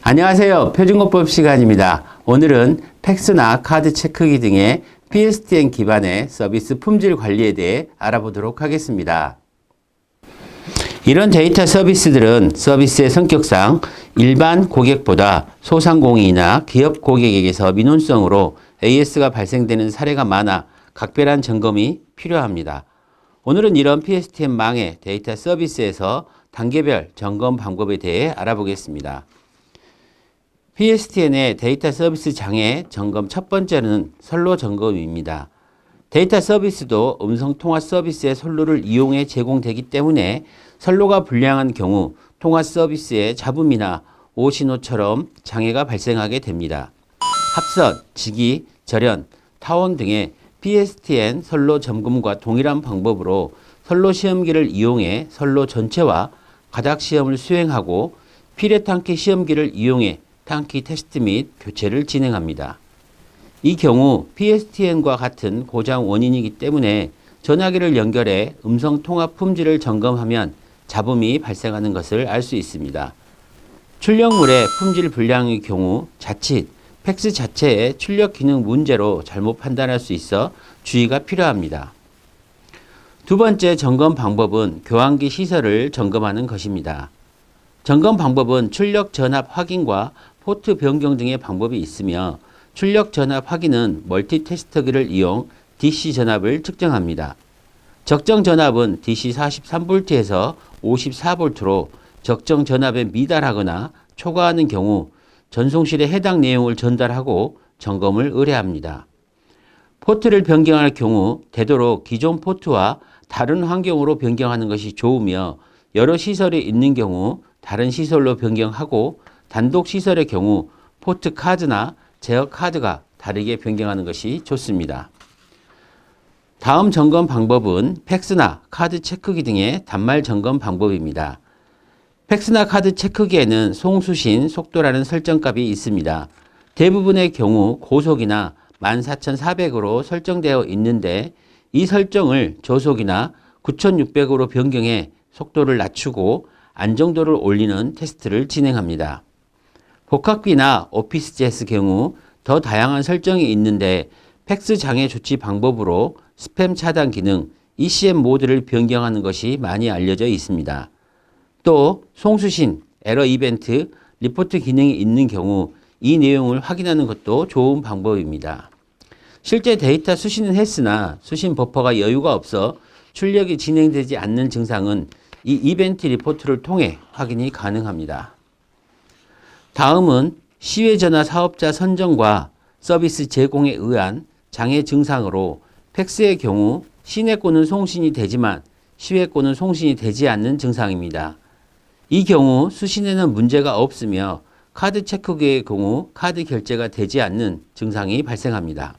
안녕하세요. 표준공법 시간입니다. 오늘은 팩스나 카드 체크기 등의 PSTN 기반의 서비스 품질 관리에 대해 알아보도록 하겠습니다. 이런 데이터 서비스들은 서비스의 성격상 일반 고객보다 소상공인이나 기업 고객에게서 민원성으로 AS가 발생되는 사례가 많아 각별한 점검이 필요합니다. 오늘은 이런 PSTN망의 데이터 서비스에서 단계별 점검 방법에 대해 알아보겠습니다. PSTN의 데이터 서비스 장애 점검 첫 번째는 선로 점검입니다. 데이터 서비스도 음성통화 서비스의 선로를 이용해 제공되기 때문에 선로가 불량한 경우 통화 서비스의 잡음이나 오신호처럼 장애가 발생하게 됩니다. 합선, 직이, 절연, 타원 등의 PSTN 선로 점검과 동일한 방법으로 선로 시험기를 이용해 선로 전체와 가닥 시험을 수행하고 피레탄키 시험기를 이용해 탄키 테스트 및 교체를 진행합니다. 이 경우 PSTN과 같은 고장 원인이기 때문에 전화기를 연결해 음성 통화 품질을 점검하면 잡음이 발생하는 것을 알 수 있습니다. 출력물의 품질 불량의 경우 자칫 팩스 자체의 출력 기능 문제로 잘못 판단할 수 있어 주의가 필요합니다. 두 번째 점검 방법은 교환기 시설을 점검하는 것입니다. 점검 방법은 출력 전압 확인과 포트 변경 등의 방법이 있으며 출력 전압 확인은 멀티 테스터기를 이용 DC 전압을 측정합니다. 적정 전압은 DC 43V에서 54V로 적정 전압에 미달하거나 초과하는 경우 전송실에 해당 내용을 전달하고 점검을 의뢰합니다. 포트를 변경할 경우 되도록 기존 포트와 다른 환경으로 변경하는 것이 좋으며 여러 시설이 있는 경우 다른 시설로 변경하고 단독 시설의 경우 포트 카드나 제어 카드가 다르게 변경하는 것이 좋습니다. 다음 점검 방법은 팩스나 카드 체크기 등의 단말 점검 방법입니다. 팩스나 카드 체크기에는 송수신 속도라는 설정값이 있습니다. 대부분의 경우 고속이나 14,400으로 설정되어 있는데 이 설정을 저속이나 9,600으로 변경해 속도를 낮추고 안정도를 올리는 테스트를 진행합니다. 복합기나 오피스젯의 경우 더 다양한 설정이 있는데 팩스 장애 조치 방법으로 스팸 차단 기능, ECM 모드를 변경하는 것이 많이 알려져 있습니다. 또 송수신, 에러 이벤트, 리포트 기능이 있는 경우 이 내용을 확인하는 것도 좋은 방법입니다. 실제 데이터 수신은 했으나 수신 버퍼가 여유가 없어 출력이 진행되지 않는 증상은 이 이벤트 리포트를 통해 확인이 가능합니다. 다음은 시외전화 사업자 선정과 서비스 제공에 의한 장애 증상으로 팩스의 경우 시내권은 송신이 되지만 시외권은 송신이 되지 않는 증상입니다. 이 경우 수신에는 문제가 없으며 카드 체크기의 경우 카드 결제가 되지 않는 증상이 발생합니다.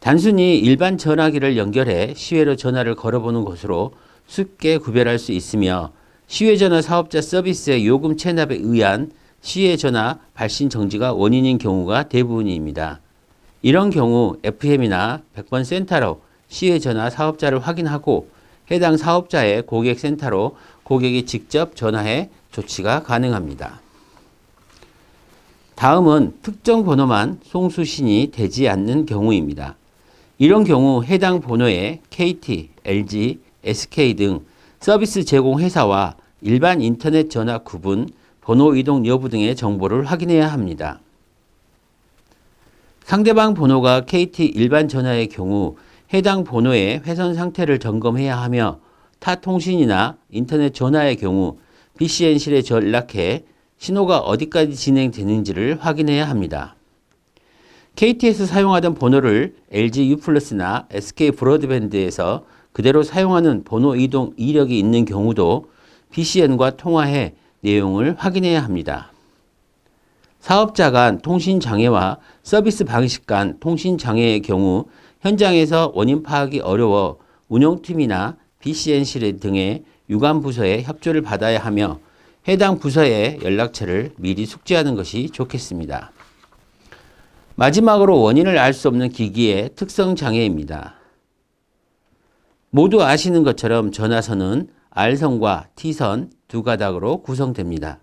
단순히 일반 전화기를 연결해 시외로 전화를 걸어보는 것으로 쉽게 구별할 수 있으며 시외전화 사업자 서비스의 요금 체납에 의한 시외전화 발신 정지가 원인인 경우가 대부분입니다. 이런 경우 FM이나 100번 센터로 시외전화 사업자를 확인하고 해당 사업자의 고객센터로 고객이 직접 전화해 조치가 가능합니다. 다음은 특정 번호만 송수신이 되지 않는 경우입니다. 이런 경우 해당 번호에 KT, LG, SK 등 서비스 제공 회사와 일반 인터넷 전화 구분, 번호 이동 여부 등의 정보를 확인해야 합니다. 상대방 번호가 KT 일반 전화의 경우 해당 번호의 회선 상태를 점검해야 하며 타 통신이나 인터넷 전화의 경우 BCN실에 연락해 신호가 어디까지 진행되는지를 확인해야 합니다. KT에서 사용하던 번호를 LG U+나 SK 브로드밴드에서 그대로 사용하는 번호 이동 이력이 있는 경우도 BCN과 통화해 내용을 확인해야 합니다. 사업자 간 통신 장애와 서비스 방식 간 통신 장애의 경우 현장에서 원인 파악이 어려워 운영팀이나 BCN실 등의 유관 부서의 협조를 받아야 하며 해당 부서의 연락처를 미리 숙지하는 것이 좋겠습니다. 마지막으로 원인을 알 수 없는 기기의 특성 장애입니다. 모두 아시는 것처럼 전화선은 R선과 T선 두 가닥으로 구성됩니다.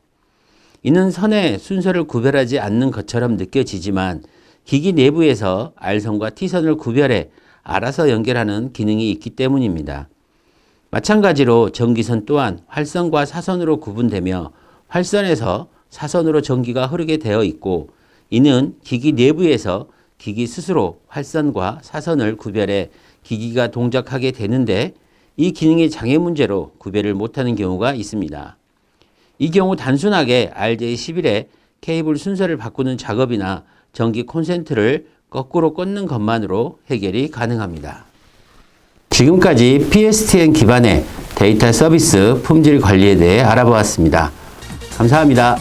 이는 선의 순서를 구별하지 않는 것처럼 느껴지지만 기기 내부에서 R선과 T선을 구별해 알아서 연결하는 기능이 있기 때문입니다. 마찬가지로 전기선 또한 활선과 사선으로 구분되며 활선에서 사선으로 전기가 흐르게 되어 있고 이는 기기 내부에서 기기 스스로 활선과 사선을 구별해 기기가 동작하게 되는데 이 기능의 장애 문제로 구별을 못하는 경우가 있습니다. 이 경우 단순하게 RJ11의 케이블 순서를 바꾸는 작업이나 전기 콘센트를 거꾸로 꽂는 것만으로 해결이 가능합니다. 지금까지 PSTN 기반의 데이터 서비스 품질 관리에 대해 알아보았습니다. 감사합니다.